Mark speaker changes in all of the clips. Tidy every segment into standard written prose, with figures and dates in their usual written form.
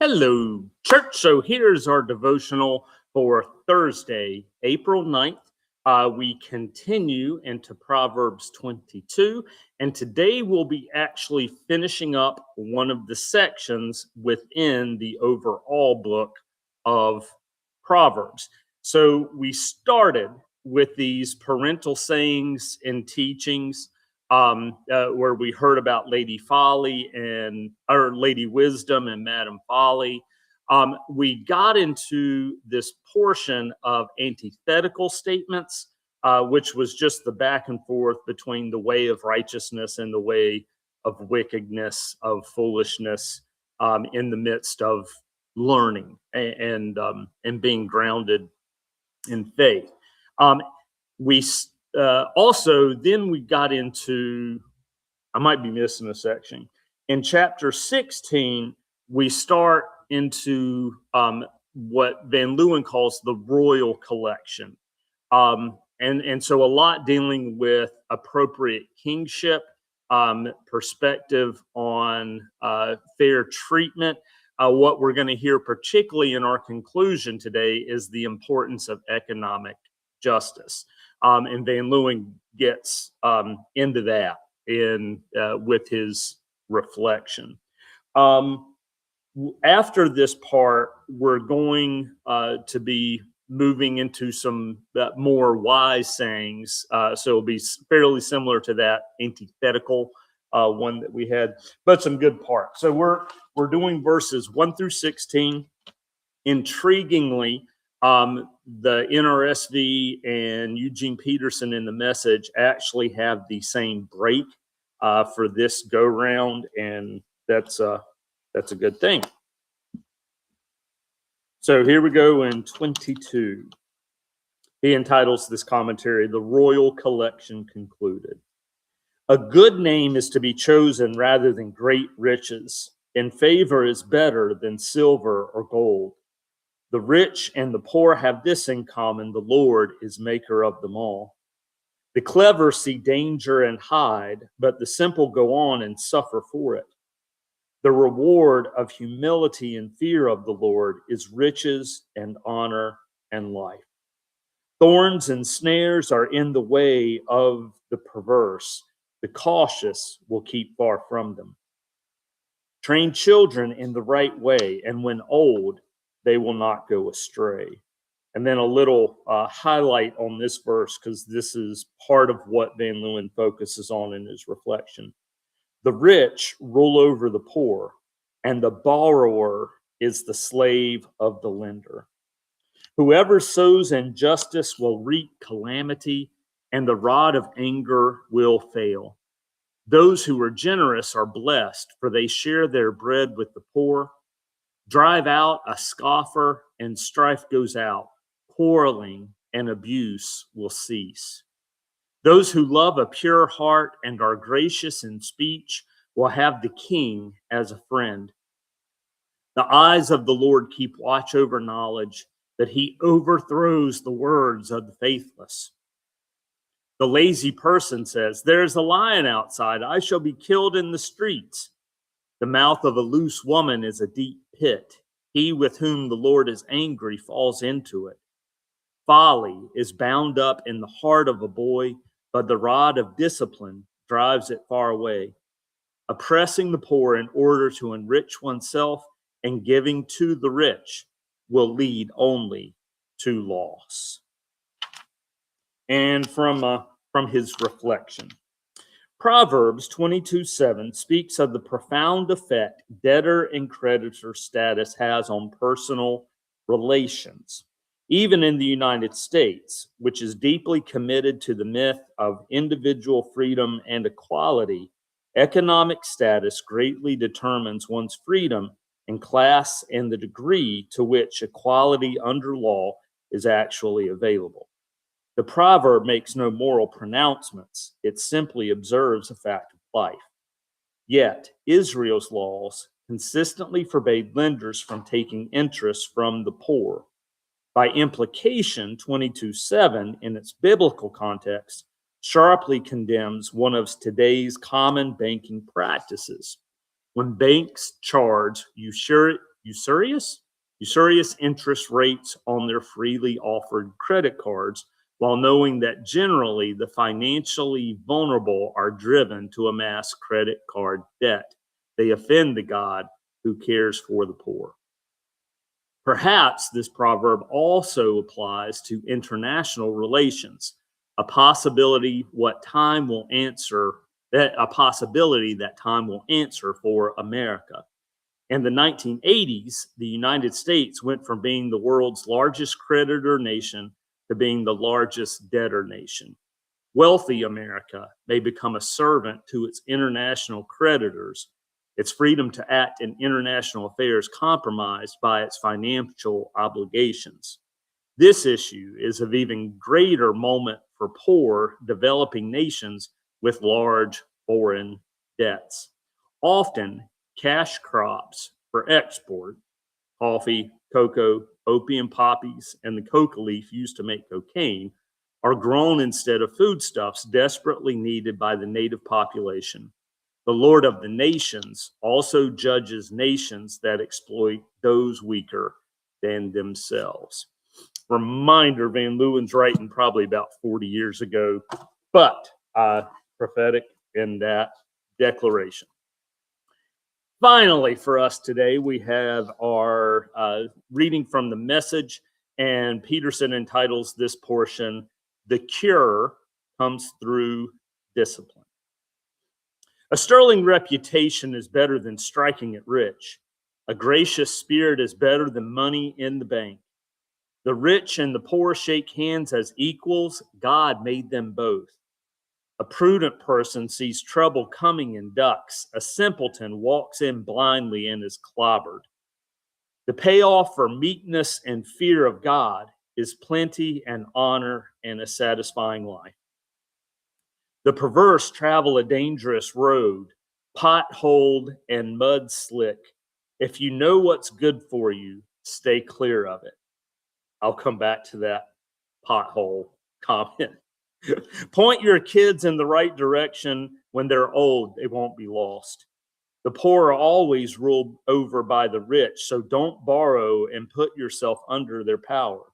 Speaker 1: Hello, church. So here's our devotional for Thursday, April 9th. We continue into Proverbs 22, and today we'll be actually finishing up one of the sections within the overall book of Proverbs. So we started with these parental sayings and teachings where we heard about Lady Folly or Lady Wisdom and Madam Folly. We got into this portion of antithetical statements, which was just the back and forth between the way of righteousness and the way of wickedness, of foolishness, in the midst of learning and being grounded in faith. We also then we got into, I might be missing a section. In chapter 16, we start into what Van Leeuwen calls the royal collection. And so a lot dealing with appropriate kingship, perspective on fair treatment. What we're going to hear, particularly in our conclusion today, is the importance of economic justice. And Van Leeuwen gets into that with his reflection. After this part, we're going to be moving into some more wise sayings. So it'll be fairly similar to that antithetical one that we had, but some good parts. So we're doing verses 1 through 16. Intriguingly, the NRSV and Eugene Peterson in the Message actually have the same break for this go round, and that's a good thing. So here we go in 22. He entitles this commentary, "The Royal Collection Concluded." A good name is to be chosen rather than great riches, and favor is better than silver or gold. The rich and the poor have this in common: the Lord is maker of them all. The clever see danger and hide, but the simple go on and suffer for it. The reward of humility and fear of the Lord is riches and honor and life. Thorns and snares are in the way of the perverse. The cautious will keep far from them. Train children in the right way, and when old, they will not go astray. And then a little highlight on this verse, because this is part of what Van Leeuwen focuses on in his reflection. The rich rule over the poor, and the borrower is the slave of the lender. Whoever sows injustice will reap calamity, and the rod of anger will fail. Those who are generous are blessed, for they share their bread with the poor. Drive out a scoffer, and strife goes out. Quarreling and abuse will cease. Those who love a pure heart and are gracious in speech will have the king as a friend. The eyes of the Lord keep watch over knowledge, but he overthrows the words of the faithless. The lazy person says, "There's a lion outside. I shall be killed in the streets." The mouth of a loose woman is a deep pit. He with whom the Lord is angry falls into it. Folly is bound up in the heart of a boy, but the rod of discipline drives it far away. Oppressing the poor in order to enrich oneself and giving to the rich will lead only to loss. And from his reflection, Proverbs 22:7 speaks of the profound effect debtor and creditor status has on personal relations. Even in the United States, which is deeply committed to the myth of individual freedom and equality, economic status greatly determines one's freedom and class and the degree to which equality under law is actually available. The proverb makes no moral pronouncements. It simply observes a fact of life. Yet, Israel's laws consistently forbade lenders from taking interest from the poor. By implication, 22:7, in its biblical context, sharply condemns one of today's common banking practices. When banks charge usurious interest rates on their freely offered credit cards, while knowing that generally the financially vulnerable are driven to amass credit card debt. They offend the God who cares for the poor. Perhaps this proverb also applies to international relations, a possibility that time will answer for America. In the 1980s, the United States went from being the world's largest creditor nation to being the largest debtor nation. Wealthy America may become a servant to its international creditors, its freedom to act in international affairs compromised by its financial obligations. This issue is of even greater moment for poor developing nations with large foreign debts. Often, cash crops for export, coffee, cocoa, opium poppies, and the coca leaf used to make cocaine, are grown instead of foodstuffs desperately needed by the native population. The Lord of the nations also judges nations that exploit those weaker than themselves. Reminder, Van Leeuwen's writing probably about 40 years ago, but prophetic in that declaration. Finally, for us today, we have our reading from the Message, and Peterson entitles this portion, "The Cure Comes Through Discipline." A sterling reputation is better than striking it rich. A gracious spirit is better than money in the bank. The rich and the poor shake hands as equals. God made them both. A prudent person sees trouble coming and ducks. A simpleton walks in blindly and is clobbered. The payoff for meekness and fear of God is plenty and honor and a satisfying life. The perverse travel a dangerous road, potholed and mud slick. If you know what's good for you, stay clear of it. I'll come back to that pothole comment. Point your kids in the right direction. When they're old, they won't be lost. The poor are always ruled over by the rich, so don't borrow and put yourself under their power.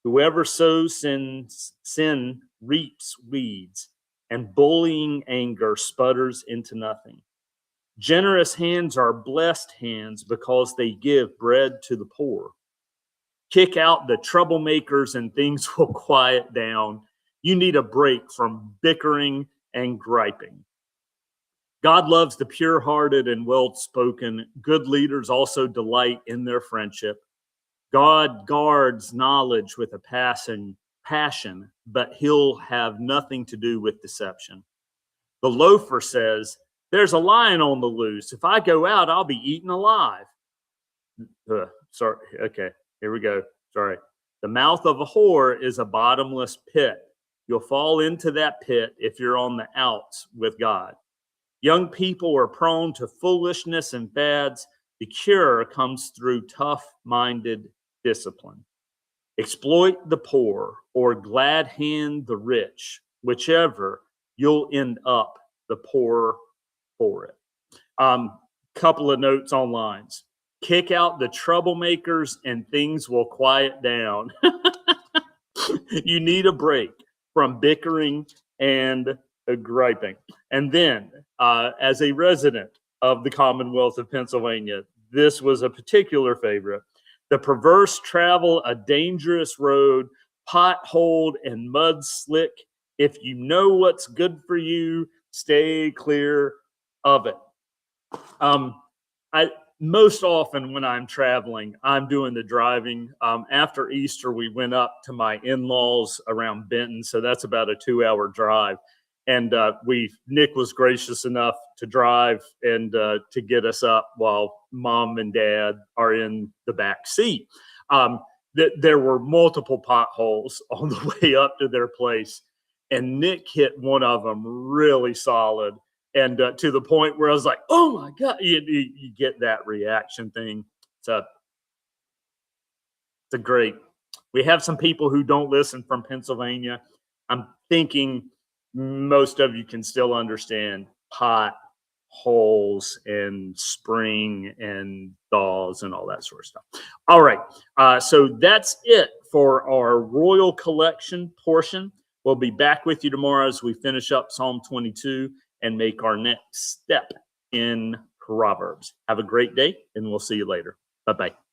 Speaker 1: Whoever sows sin reaps weeds, and bullying anger sputters into nothing. Generous hands are blessed hands because they give bread to the poor. Kick out the troublemakers and things will quiet down. You need a break from bickering and griping. God loves the pure-hearted and well-spoken. Good leaders also delight in their friendship. God guards knowledge with a passion, but he'll have nothing to do with deception. The loafer says, "There's a lion on the loose. If I go out, I'll be eaten alive." Sorry. Okay, here we go. Sorry. The mouth of a whore is a bottomless pit. You'll fall into that pit if you're on the outs with God. Young people are prone to foolishness and fads. The cure comes through tough-minded discipline. Exploit the poor or glad hand the rich, whichever, you'll end up the poorer for it. Couple of notes on lines. Kick out the troublemakers and things will quiet down. You need a break from bickering and griping. And then, as a resident of the Commonwealth of Pennsylvania, this was a particular favorite. The perverse travel a dangerous road, potholed and mud slick. If you know what's good for you, stay clear of it. Most often when I'm traveling, I'm doing the driving. After Easter, we went up to my in-laws around Benton, so that's about a 2-hour drive. And Nick was gracious enough to drive and to get us up while mom and dad are in the back seat. There were multiple potholes on the way up to their place, and Nick hit one of them really solid. And to the point where I was like, "Oh my God," you get that reaction thing. It's a great. We have some people who don't listen from Pennsylvania. I'm thinking most of you can still understand pot holes and spring and thaws and all that sort of stuff. All right. So that's it for our royal collection portion. We'll be back with you tomorrow as we finish up Psalm 22 and make our next step in Proverbs. Have a great day, and we'll see you later. Bye-bye.